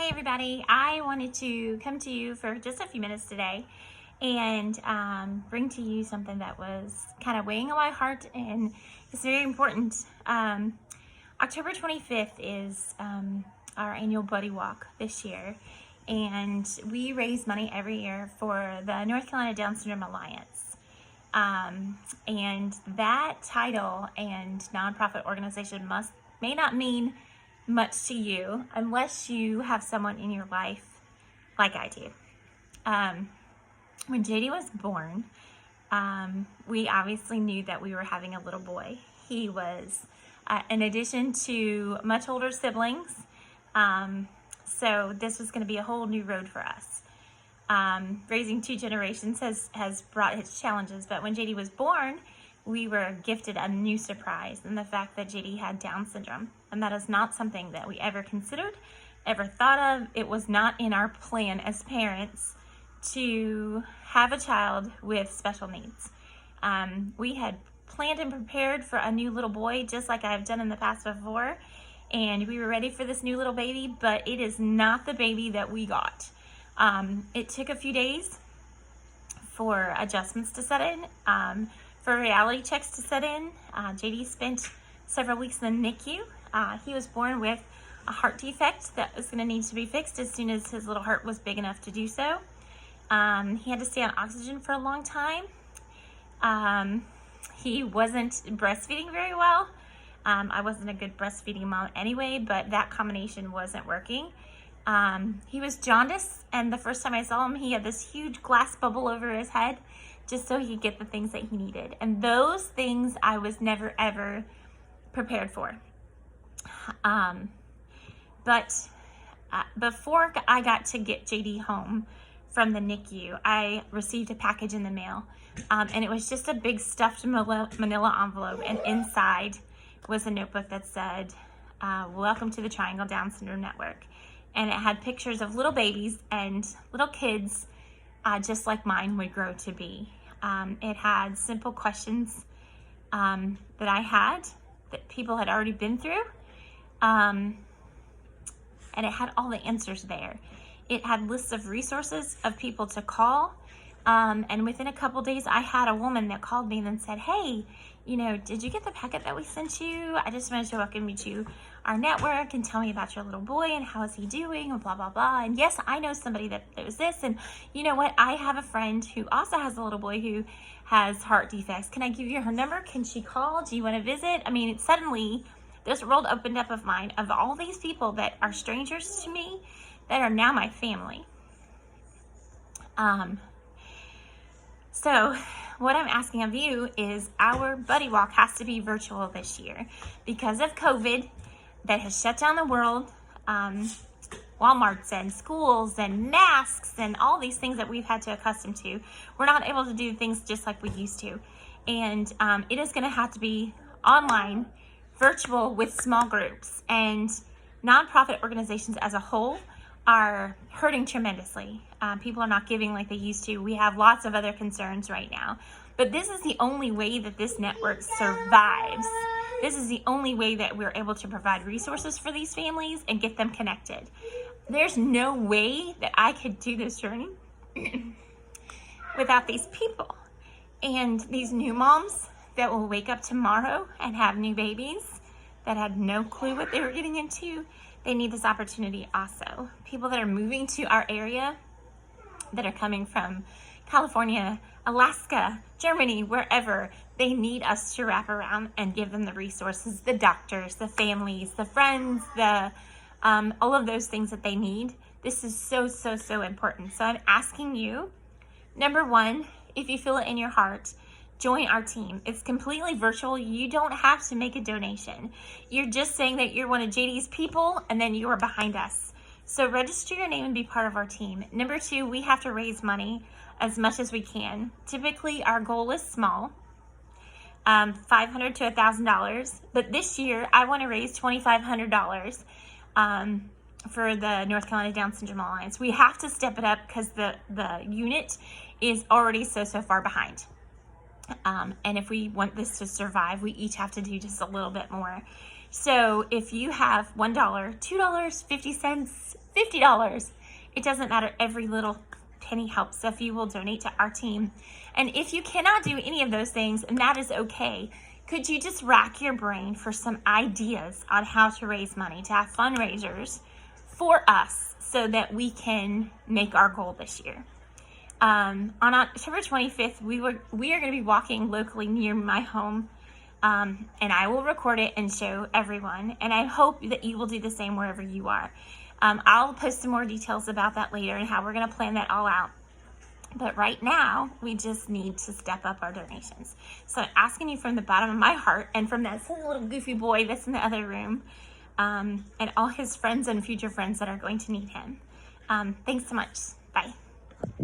Hey everybody, I wanted to come to you for just a few minutes today and bring to you something that was kind of weighing on my heart, and it's very important. October 25th is our annual Buddy Walk this year, and we raise money every year for the North Carolina Down Syndrome Alliance. And that title and nonprofit organization may not mean much to you unless you have someone in your life like I do. When JD was born, we obviously knew that we were having a little boy. He was, in addition to much older siblings, so this was going to be a whole new road for us. Raising two generations has brought its challenges, but when JD was born, we were gifted a new surprise in the fact that JD had Down syndrome. And that is not something that we ever considered, ever thought of. It was not in our plan as parents to have a child with special needs. We had planned and prepared for a new little boy, just like I've done in the past before. And we were ready for this new little baby, but it is not the baby that we got. It took a few days for adjustments to set in, for reality checks to set in. JD spent several weeks in the NICU. He was born with a heart defect that was going to need to be fixed as soon as his little heart was big enough to do so. He had to stay on oxygen for a long time. He wasn't breastfeeding very well. I wasn't a good breastfeeding mom anyway, but that combination wasn't working. He was jaundiced, and the first time I saw him, he had this huge glass bubble over his head just so he could get the things that he needed. And those things I was never, ever prepared for. But before I got to get JD home from the NICU, I received a package in the mail. And it was just a big stuffed manila envelope, and inside was a notebook that said, "Welcome to the Triangle Down Syndrome Network." And it had pictures of little babies and little kids just like mine would grow to be. It had simple questions that I had that people had already been through. And it had all the answers there. It had lists of resources of people to call. And within a couple days, I had a woman that called me and then said, "Hey, did you get the packet that we sent you? I just wanted to welcome you to our network and tell me about your little boy and how is he doing and blah, blah, blah. And yes, I know somebody that knows this. And you know what? I have a friend who also has a little boy who has heart defects. Can I give you her number? Can she call? Do you want to visit?" I mean, suddenly this world opened up of mine of all these people that are strangers to me that are now my family. So what I'm asking of you is our Buddy Walk has to be virtual this year because of COVID that has shut down the world. Walmarts and schools and masks and all these things that we've had to accustom to. We're not able to do things just like we used to. And it is going to have to be online, virtual with small groups. And nonprofit organizations as a whole are hurting tremendously. People are not giving like they used to. We have lots of other concerns right now. But this is the only way that this network survives. This is the only way that we're able to provide resources for these families and get them connected. There's no way that I could do this journey without these people. And these new moms that will wake up tomorrow and have new babies that had no clue what they were getting into, they need this opportunity also. People that are moving to our area, that are coming from California, Alaska, Germany, wherever, they need us to wrap around and give them the resources, the doctors, the families, the friends, all of those things that they need. This is so, so, so important. So I'm asking you, number one, if you feel it in your heart, join our team. It's completely virtual. You don't have to make a donation. You're just saying that you're one of JD's people and then you are behind us. So register your name and be part of our team. Number two, we have to raise money as much as we can. Typically, our goal is small, $500 to $1,000. But this year, I want to raise $2,500 for the North Carolina Down Syndrome Alliance. We have to step it up because the unit is already so far behind. And if we want this to survive, we each have to do just a little bit more. So if you have $1, $2, 50 cents, $50. It doesn't matter. Every little penny helps. So if you will donate to our team, and if you cannot do any of those things, and that is okay, could you just rack your brain for some ideas on how to raise money, to have fundraisers for us so that we can make our goal this year? On October 25th, we are going to be walking locally near my home, and I will record it and show everyone, and I hope that you will do the same wherever you are. I'll post some more details about that later and how we're going to plan that all out. But right now, we just need to step up our donations. So I'm asking you from the bottom of my heart, and from that silly little goofy boy that's in the other room, and all his friends and future friends that are going to need him. Thanks so much. Bye.